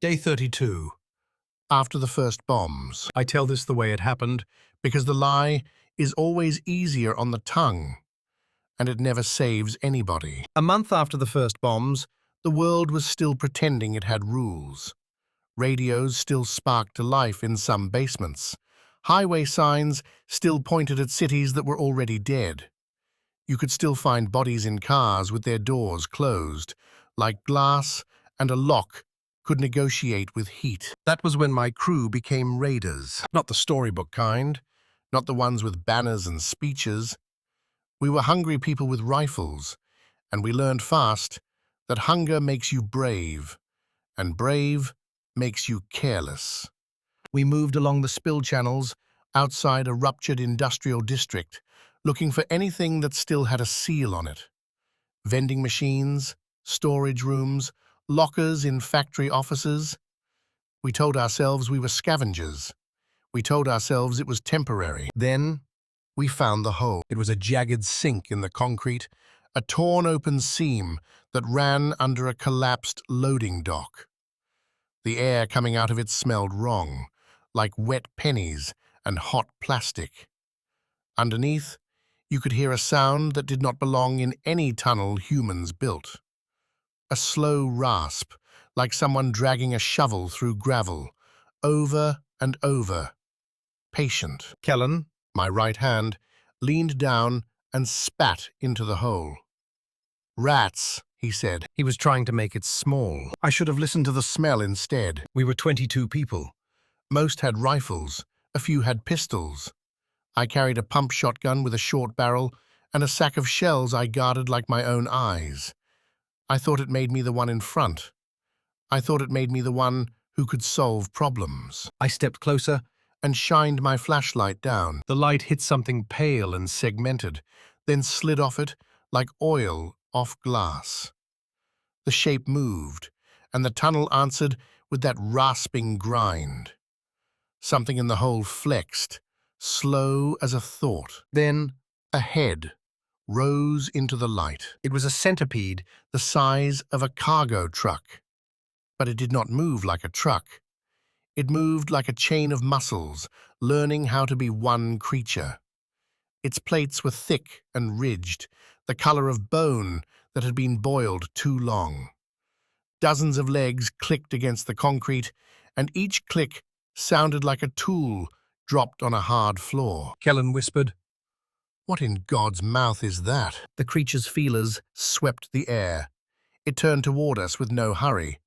Day 32. After the first bombs. I tell this the way it happened. Because the lie is always easier on the tongue, and it never saves anybody. A month after the first bombs, The world was still pretending it had rules. Radios still sparked to life in some basements. Highway signs still pointed at cities that were already dead. You could still find bodies in cars with their doors closed, like glass and a lock could negotiate with heat. that was when my crew became raiders. Not the storybook kind, not the ones with banners and speeches. We were hungry people with rifles, and we learned fast that hunger makes you brave, and brave makes you careless. We moved along the spill channels outside a ruptured industrial district, looking for anything that still had a seal on it. Vending machines, storage rooms, lockers in factory offices. We told ourselves we were scavengers. We told ourselves it was temporary. Then we found the hole. It was a jagged sink in the concrete, a torn open seam that ran under a collapsed loading dock. The air coming out of it smelled wrong, like wet pennies and hot plastic. Underneath, you could hear a sound that did not belong in any tunnel humans built. A slow rasp, like someone dragging a shovel through gravel, over and over. Patient. Kellen, My right hand, leaned down and spat into the hole. Rats, he said. he was trying to make it small. I should have listened to the smell instead. We were 22 people. Most had rifles, a few had pistols. I carried a pump shotgun with a short barrel and a sack of shells I guarded like my own eyes. I thought it made me the one in front. I thought it made me the one who could solve problems. I stepped closer. And shined my flashlight down. The light hit something pale and Segmented, then slid off it like oil off glass. The shape moved, and the tunnel answered with that rasping grind. Something in the hole flexed, slow as a thought. Then a head rose into the light. It was a centipede. The size of a cargo truck. But it did not move like a truck. It moved like a chain of muscles, learning how to be one creature. Its plates were thick and ridged, the color of bone that had been boiled too long. Dozens of legs clicked against the concrete, and each click sounded like a tool dropped on a hard floor. Kellen whispered. What in God's mouth is that? The creature's feelers swept the air. It turned toward us with no hurry,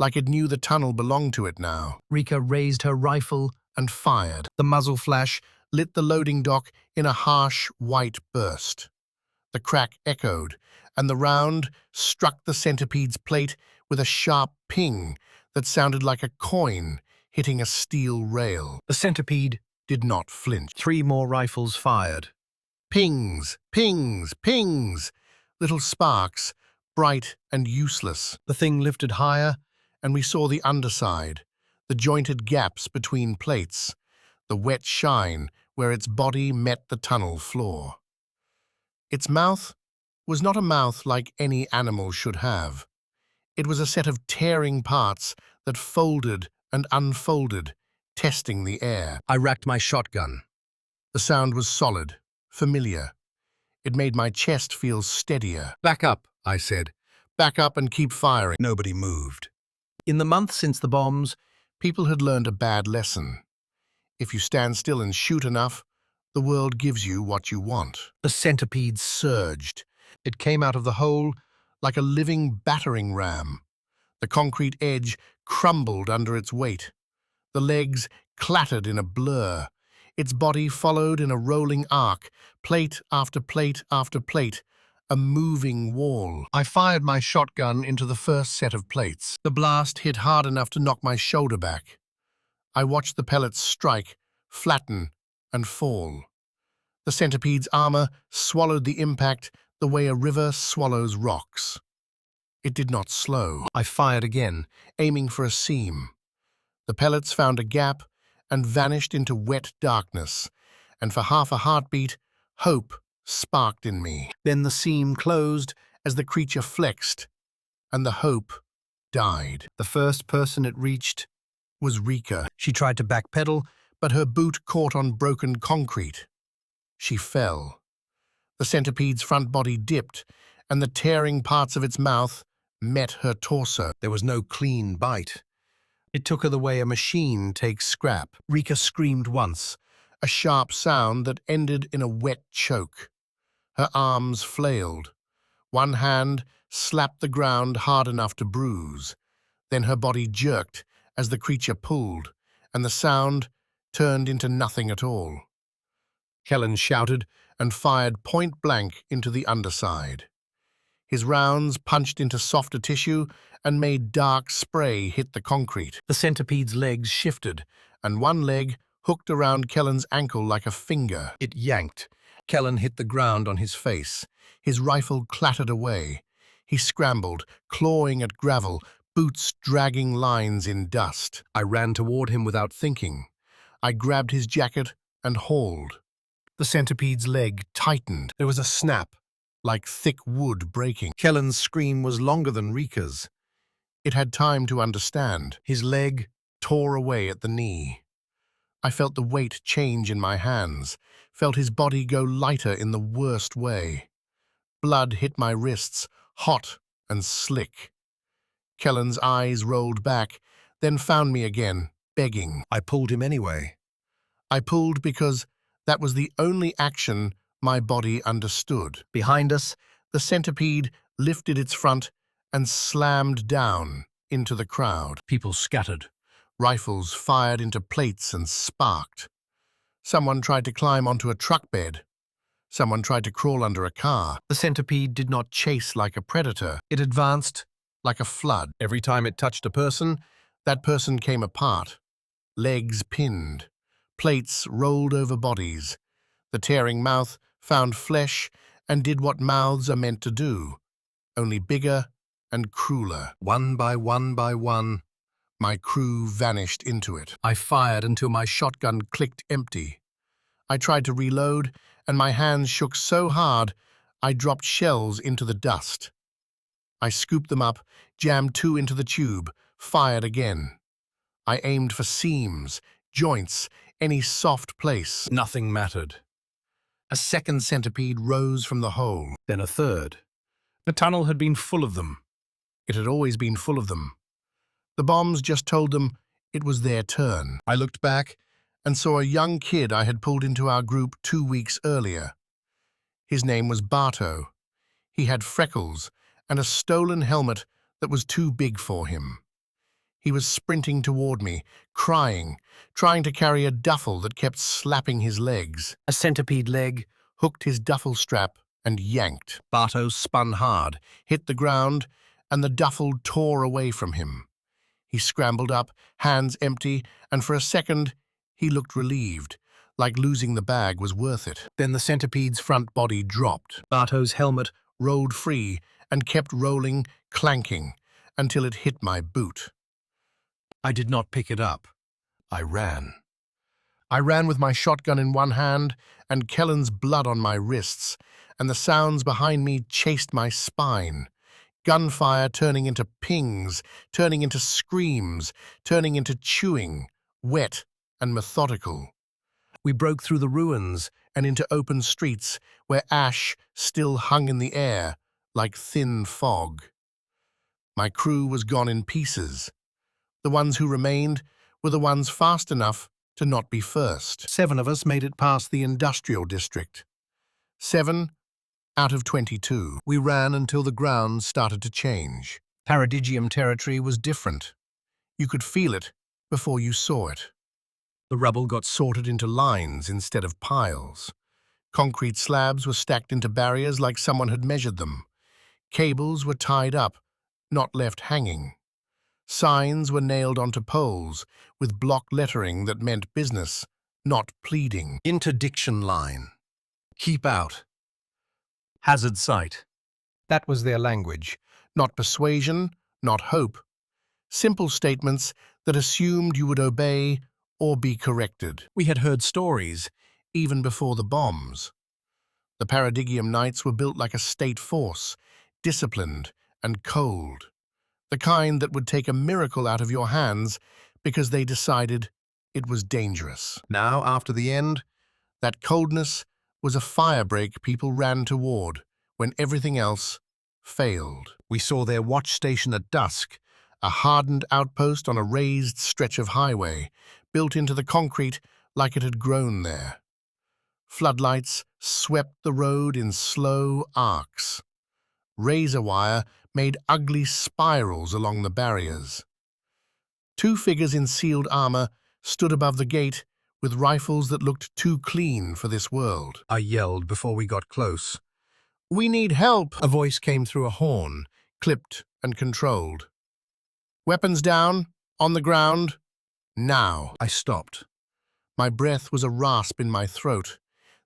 like it knew the tunnel belonged to it now. Rika raised her rifle And fired. The muzzle flash Lit the loading dock in a harsh white burst. The crack echoed, and the round struck the centipede's plate with a sharp ping that sounded like a coin hitting a steel rail. The centipede Did not flinch. 3 more rifles fired. Pings, pings, pings. Little sparks, bright and useless. The thing lifted higher. And we saw the underside, the jointed gaps between plates, the wet shine where its body met the tunnel floor. Its mouth was not a mouth like any animal should have. It was a set of tearing parts that folded and unfolded, testing the air. I racked my shotgun. The sound was solid, familiar. It made my chest feel steadier. Back up, I said. Back up and keep firing. Nobody moved. In the month since the bombs, People had learned a bad lesson. If you stand still and shoot enough, the world gives you what you want. the centipede Surged. It came out of the hole like a living battering ram. The concrete edge crumbled under its weight. The legs clattered in a blur. Its body followed in a rolling arc, plate after plate after plate, a moving wall. I fired my shotgun into the first set of plates. The blast hit hard enough to knock my shoulder back. I watched the pellets strike, flatten, and fall. The centipede's armor swallowed the impact the way a river swallows rocks. It did not slow. I fired again, aiming for a seam. The pellets found a gap and vanished into wet darkness, and for half a heartbeat, hope sparked in me. Then the seam closed as the creature flexed, and the hope died. The first person it reached Was Rika, She tried to backpedal, but her boot caught on broken concrete. She fell. The centipede's front body dipped, and the tearing parts of its mouth met her torso. There was no clean bite. It took her the way a machine takes scrap. Rika screamed once. A sharp sound that ended in a wet choke. Her arms flailed. One hand slapped the ground hard enough to bruise. Then her body jerked as the creature pulled, and the sound turned into nothing at all. Kellen shouted and fired point-blank into the underside. His rounds punched into softer tissue and made dark spray hit the concrete. The centipede's legs shifted. And one leg hooked around Kellen's ankle like a finger. It yanked. Kellen hit the ground on his face. His rifle clattered away. He scrambled, clawing at gravel, boots dragging lines in dust. I ran toward him without thinking. I grabbed his jacket and hauled. The centipede's leg tightened. There was a snap, like thick wood breaking. Kellen's scream was longer than Rika's. It had time to understand. His leg tore away at the knee. I felt the weight change in my hands, felt his body go lighter in the worst way. Blood hit my wrists, hot and slick. Kellen's eyes rolled back, then found me again, begging. I pulled him anyway. I pulled because that was the only action my body understood. Behind us, The centipede lifted its front and slammed down into the crowd. people scattered. Rifles fired into plates and sparked. Someone tried to climb onto a truck bed. Someone tried to crawl under a car. The centipede did not chase like a predator. It advanced like a flood. Every time it touched a person, That person came apart. Legs pinned. Plates rolled over bodies. The tearing mouth found flesh and did what mouths are meant to do, only bigger and crueler. one by one, My crew vanished into it. I fired until My shotgun clicked empty. I tried to reload, and my hands shook so hard I dropped shells into the dust. I scooped them up, jammed 2 into the tube, fired again. I aimed for seams, joints, any soft place. nothing mattered. A second centipede rose from the hole. Then a third. The tunnel had been full of them. It had always been full of them. The bombs just told them it was their turn. I looked back and saw a young kid I had pulled into our group 2 weeks earlier. His name was Barto. He had freckles and a stolen helmet that was too big for him. He was sprinting toward me, crying, trying to carry a duffel that kept slapping his legs. A centipede leg. Hooked his duffel strap and yanked. Barto spun hard. Hit the ground, and the duffel tore away from him. He scrambled up, hands empty, and for a second he looked relieved, like losing the bag was worth it. Then the centipede's front body dropped. Barto's helmet. Rolled free and kept rolling, clanking, until it hit my boot. I did not pick it up. I ran. I ran with my shotgun in one hand and Kellen's blood on my wrists, and the sounds behind me chased my spine. Gunfire turning into pings, turning into screams, turning into chewing, wet and methodical. We broke through the ruins And into open streets where ash still hung in the air like thin fog. My crew was gone in pieces. The ones who remained were the ones fast enough to not be first. 7 of us made it past the Industrial district. 7 out of 22. We ran until the ground Started to change. Paradigium territory was Different. You could feel it before you saw it. The rubble got Sorted into lines instead of piles. Concrete slabs were stacked into barriers like someone had measured them. Cables were tied up, not left hanging. Signs were nailed onto poles with block lettering that meant business, not pleading. interdiction line. Keep out. Hazard site. That was their language. Not persuasion, not hope. Simple statements that assumed you would obey or be corrected. We had heard stories. Even before the bombs. The Paradigium Knights were built like a state force, disciplined and cold. The kind that would take a miracle out of your hands because they decided it was dangerous. Now, after the end, that coldness was a firebreak people ran toward when everything else failed. We saw their watch station at dusk, a hardened outpost on a raised stretch of highway, built into the concrete like it had grown there. Floodlights swept the road in slow arcs. Razor wire made ugly spirals along the barriers. Two figures in sealed armor stood above the gate with rifles that looked too clean for this world. I yelled before we got close. "We need help!" A voice came through a horn, clipped and controlled. "Weapons down, on the ground, now." I stopped. My breath was a rasp in my throat.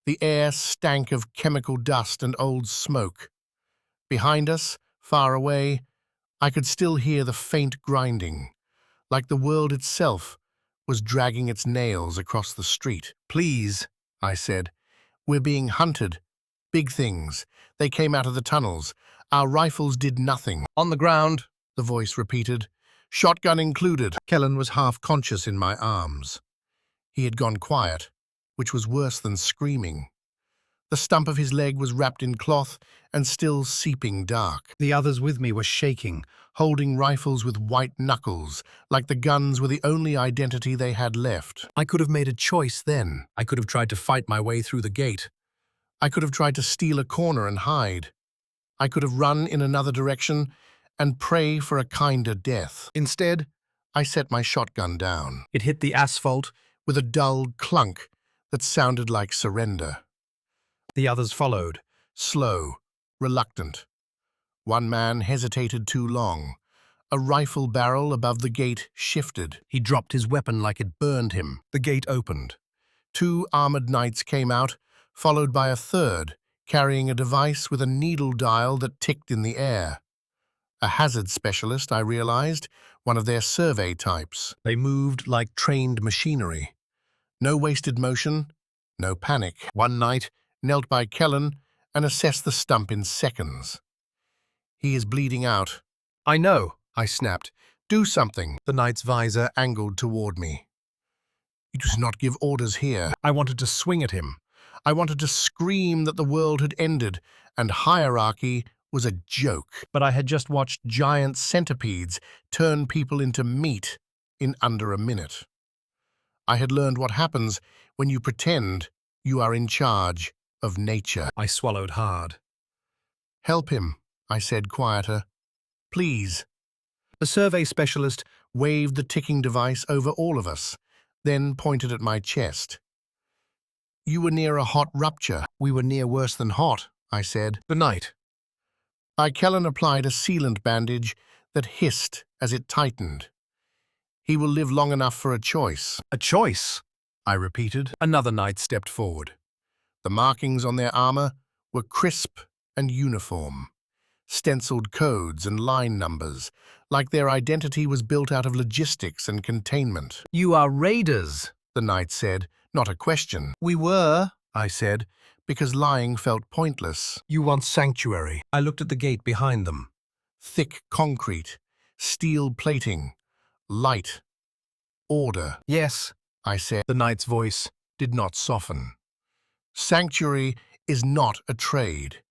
The air stank of chemical dust and old smoke. Behind us, far away, I could still hear the faint grinding, like the world itself was dragging its nails across the street. "Please," I said. "We're being hunted. Big things. They came out of the tunnels. Our rifles did nothing." "On the ground," the voice repeated. "Shotgun included." Kellen was half conscious in my arms. He had gone quiet, which was worse than screaming. The stump of his leg was wrapped in cloth and still seeping dark. The others with me were shaking, holding rifles with white knuckles, like the guns were the only identity they had left. I could have made a choice then. I could have tried to fight my way through the gate. I could have tried to steal a corner and hide. I could have run in another direction and pray for a kinder death. Instead, I set my shotgun down. It hit the asphalt with a dull clunk that sounded like surrender. The others followed, slow, reluctant. One man hesitated too long. A rifle barrel above the gate shifted. He dropped his weapon like it burned him. The gate opened. Two armored knights came out, followed by a third, carrying a device with a needle dial that ticked in the air. A hazard specialist, I realized, one of their survey types. They moved like trained machinery. No wasted motion, no panic. One knight knelt by Kellen and assessed the stump in seconds. "He is bleeding out." "I know," I snapped. "Do something." The knight's visor angled toward me. "He does not give orders here." I wanted to swing at him. I wanted to scream that the world had ended and hierarchy was a joke. But I had just watched giant centipedes turn people into meat in under a minute. I had learned what happens when you pretend you are in charge of nature. I swallowed hard. "Help him," I said quieter. "Please." The survey specialist waved the ticking device over all of us, then pointed at my chest. "You were near a hot rupture." "We were near worse than hot," I said. "The night." Kellen applied a sealant bandage that hissed as it tightened. "He will live long enough for a choice." "A choice?" I repeated. Another knight stepped forward. The markings on their armor were crisp and uniform, stenciled codes and line numbers, like their identity was built out of logistics and containment. "You are raiders," the knight said, not a question. "We were," I said, because lying felt pointless. "You want sanctuary." I looked at the gate behind them. Thick concrete, steel plating, light, order. "Yes," I said. The knight's voice did not soften. "Sanctuary is not a trade.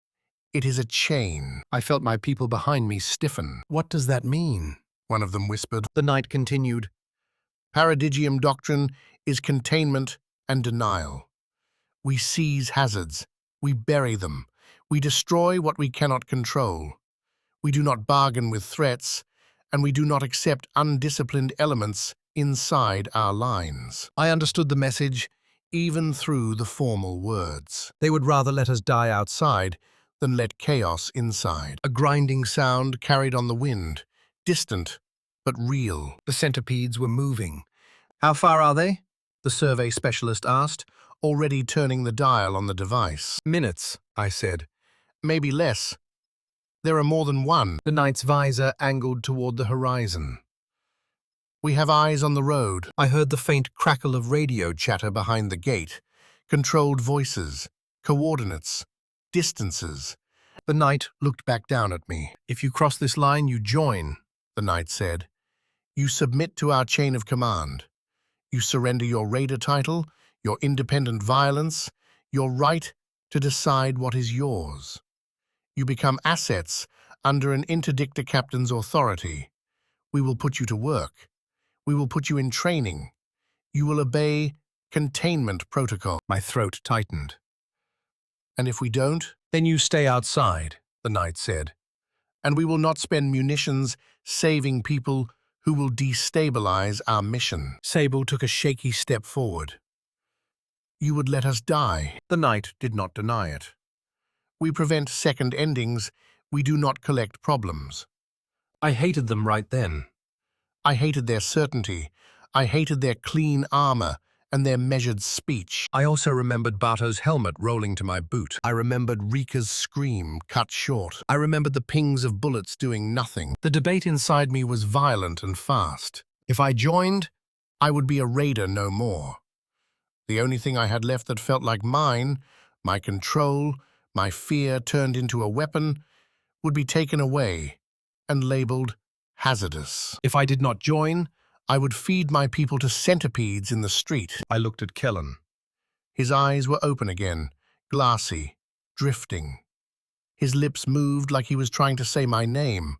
It is a chain." I felt my people behind me stiffen. "What does that mean?" one of them whispered. The knight continued. "Paradigium doctrine is containment and denial. We seize hazards. We bury them. We destroy what we cannot control. We do not bargain with threats, and we do not accept undisciplined elements inside our lines." I understood the message, even through the formal words. They would rather let us die outside than let chaos inside. A grinding sound carried on the wind, distant but real. The centipedes were moving. "How far are they?" the survey specialist asked, already turning the dial on the device. "Minutes," I said. "Maybe less. There are more than one." The knight's visor angled toward the horizon. "We have eyes on the road." I heard the faint crackle of radio chatter behind the gate, controlled voices, coordinates, distances. The knight looked back down at me. "If you cross this line, you join," the knight said. You submit to our chain of command. You surrender your raider title, your independent violence, your right to decide what is yours. You become assets under an interdictor captain's authority. We will put you to work. We will put you in training. You will obey containment protocol. My throat tightened. And if we don't, Then you stay outside, the knight said. and we will not spend munitions saving people who will destabilize our mission. Sable took a shaky step forward. You would let us die. The knight did not deny it. We prevent second endings. We do not collect problems. I hated them right then. I hated their certainty. I hated their clean armor and their measured speech. I also remembered Barto's helmet rolling to my boot. I remembered Rika's scream cut short. I remembered the pings of bullets doing nothing. The debate inside me was violent and fast. If I joined, I would be a raider no more. The only thing I had left that felt like mine, my control, my fear turned into a weapon, would be taken away and labeled hazardous. If I did not join, I would feed my people to centipedes in the street. I looked at Kellen. His eyes were open again, glassy, drifting. His lips moved like he was trying to say my name,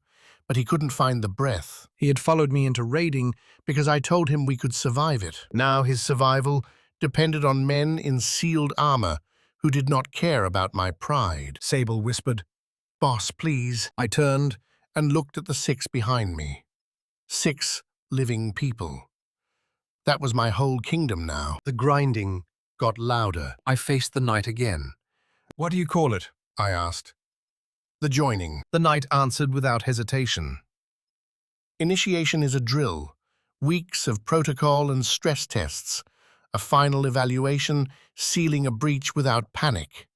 but he couldn't find the breath. He had followed me into raiding Because I told him we could survive it. Now his survival depended on men in sealed armor who did not care about my pride. Sable whispered. Boss, please. I turned. And looked at the 6 behind me. 6 living people. That was my whole kingdom now. The grinding got louder. I faced the knight again. What do you call it? I asked. The joining. The knight answered without hesitation. Initiation is a drill. Weeks of protocol and stress tests. A final evaluation, sealing a breach without panic.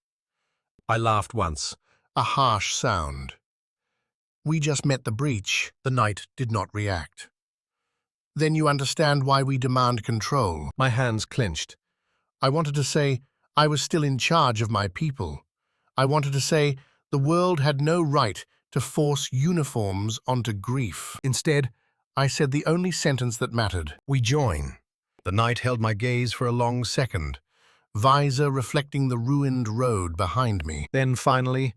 I laughed once. A harsh sound. We just met the breach. The knight did not react. Then you understand why we demand control. My hands clenched. I wanted to say I was still in charge of my people. I wanted to say the world had no right to force uniforms onto grief. Instead, I said the only sentence that mattered. we join. The knight held my gaze for a long second, Visor reflecting the ruined road behind me. then finally,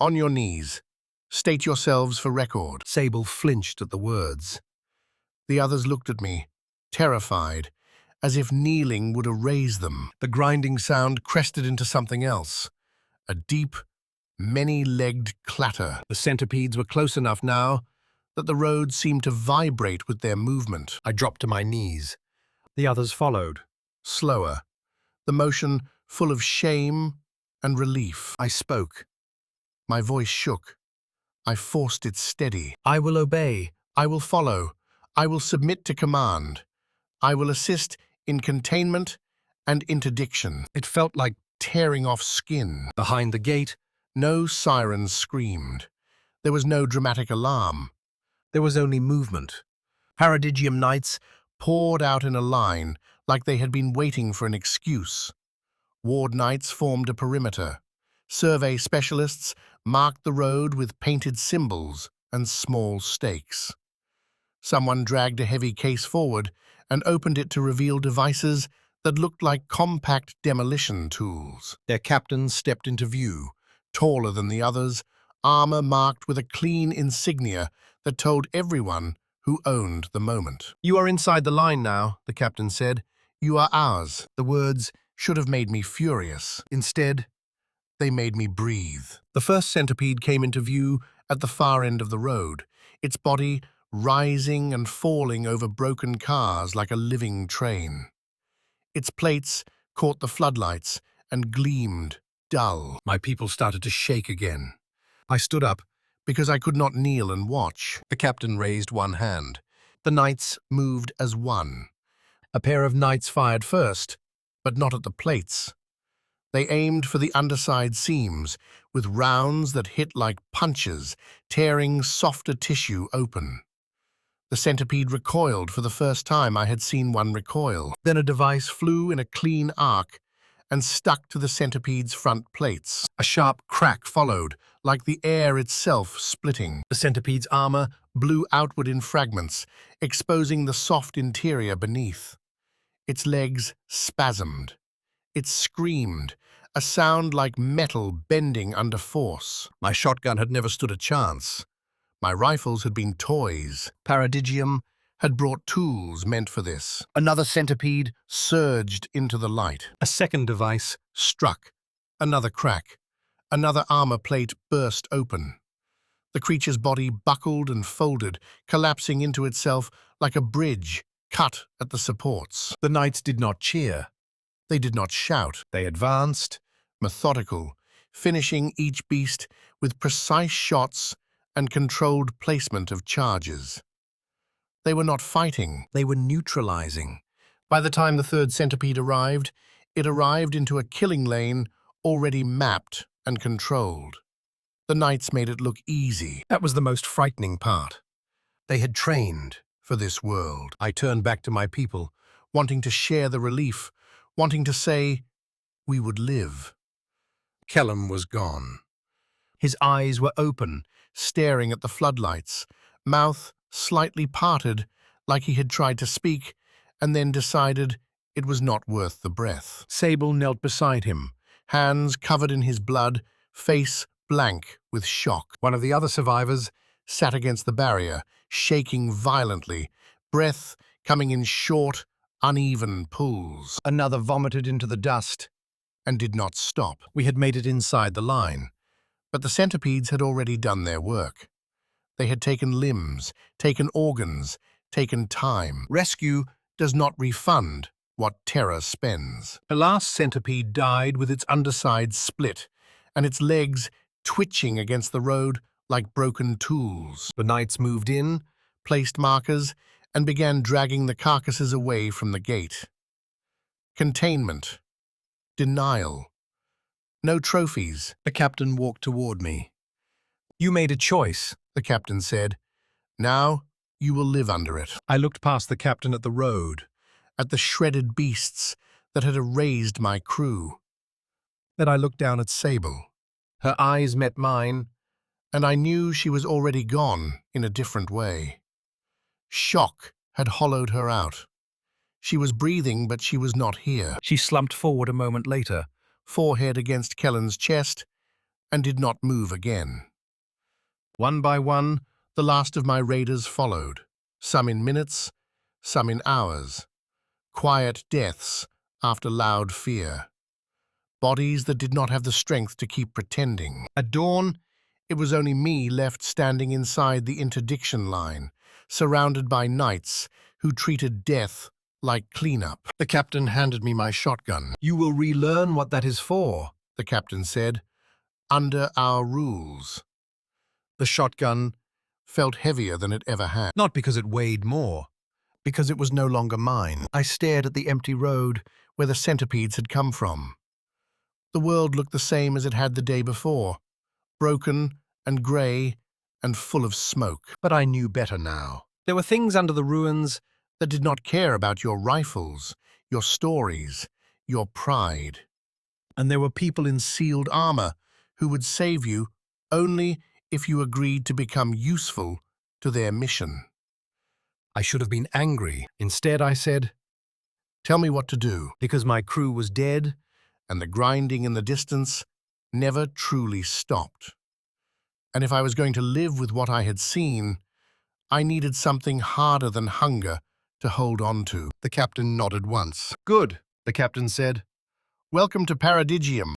On your knees. State yourselves for record. Sable flinched at the words. The others looked at me, terrified, as if kneeling would erase them. The grinding Sound crested into something else. A deep, many-legged clatter The centipedes were close enough now. that the road seemed to vibrate with their movement. I dropped to my knees. The others followed. Slower, the motion full of shame and relief. I spoke. My voice shook. I forced it steady. I will obey. I will follow. I will submit to command. I will assist in containment and interdiction. It felt like Tearing off skin. behind the gate, No sirens screamed. There was no dramatic alarm. there was only movement. Paradigium knights poured out in a line like they had been waiting for an excuse. Ward knights formed a perimeter. Survey specialists marked the road with painted symbols and small stakes. Someone dragged a heavy case forward and opened it to reveal devices that looked like compact demolition tools. Their captains stepped into view. Taller than the others, armor marked with a clean insignia that told everyone who owned the moment. You are inside the line now, the captain said. You are ours. The words, Should have made me furious. instead, They made me breathe. the first centipede came into view. At the far end of the road, its body rising and falling over broken cars like a living train. Its plates caught the floodlights and gleamed, dull. My people started to shake again. I stood up. Because I could not kneel and watch. The captain raised one hand. The knights moved as one. A pair of knights fired first. But not at the plates. They aimed for the underside seams, with rounds that hit like punches, tearing softer tissue open. The centipede recoiled for the first time I had seen one recoil. Then a device flew in a clean arc and stuck to the centipede's front plates. A sharp crack followed. Like the air itself splitting. The centipede's armor blew outward in fragments, exposing the soft interior beneath. Its legs spasmed. It screamed, a sound like metal bending under force. My shotgun had never stood a chance. My rifles had been toys. Paradigium. Had brought tools meant for this. Another centipede surged into the light. A second device Struck. Another crack. Another armor plate burst open. The creature's body buckled and folded, collapsing into itself like a bridge cut at the supports. The knights did not cheer. They did not shout. They advanced, Methodical, finishing each beast with precise shots and controlled placement of charges. They were not fighting. they were neutralizing. By the time the third centipede arrived, it arrived into a killing lane already mapped and controlled. The knights made it look easy That was the most frightening part. They had trained for this world. I turned back to my people. Wanting to share the relief, wanting to say, we would live. Kellum was gone. His eyes were open, staring at the floodlights, mouth slightly parted like he had tried to speak, and then decided it was not worth the breath. Sable knelt beside him. Hands covered in his blood, face blank with shock. One of the other survivors Sat against the barrier, shaking violently, breath coming in short, uneven pulls, Another vomited into the dust. and did not stop. We had made it inside the line. But the centipedes had already done their work. They had taken limbs, taken organs, taken time. Rescue does not refund what terror spends. The last centipede died with its Underside split, and its legs twitching against the road like broken tools. The knights moved in. Placed markers, and began dragging the carcasses away from the gate. Containment. Denial. No trophies, The captain walked toward me. You made a choice. the captain said. Now you will live under it. I looked past the captain at the road. At the shredded beasts that had erased my crew. Then I looked down at Sable. Her eyes met mine. And I knew she was already gone in a different way. Shock had hollowed her out. She was breathing, but she was not here. She slumped forward a moment later. Forehead against Kellen's chest, and did not move again. One by one, The last of my raiders followed, some in minutes, some in hours. Quiet deaths after loud fear. Bodies that did not have the strength to keep pretending. At dawn, it was only me left standing inside the interdiction line, surrounded by knights who treated death like cleanup. the captain handed me my shotgun. You will relearn what that is for. The captain said, under our rules. The shotgun, Felt heavier than it ever had. not because it weighed more, because it was no longer mine. I stared at the empty road where the centipedes had come from. The world looked the same as it had the day before, broken and grey and full of smoke. But I knew better now. There were things under the ruins. That did not care about your rifles, your stories, your pride. And there were people in Sealed armor who would save you only if you agreed to become useful to their mission. I should have been angry. Instead, I said, Tell me what to do. because my crew was dead, And the grinding in the distance never truly stopped. And if I was going to live with what I had seen, I needed something harder than hunger to hold on to. the captain nodded once. Good, the captain said. Welcome to Paradigium.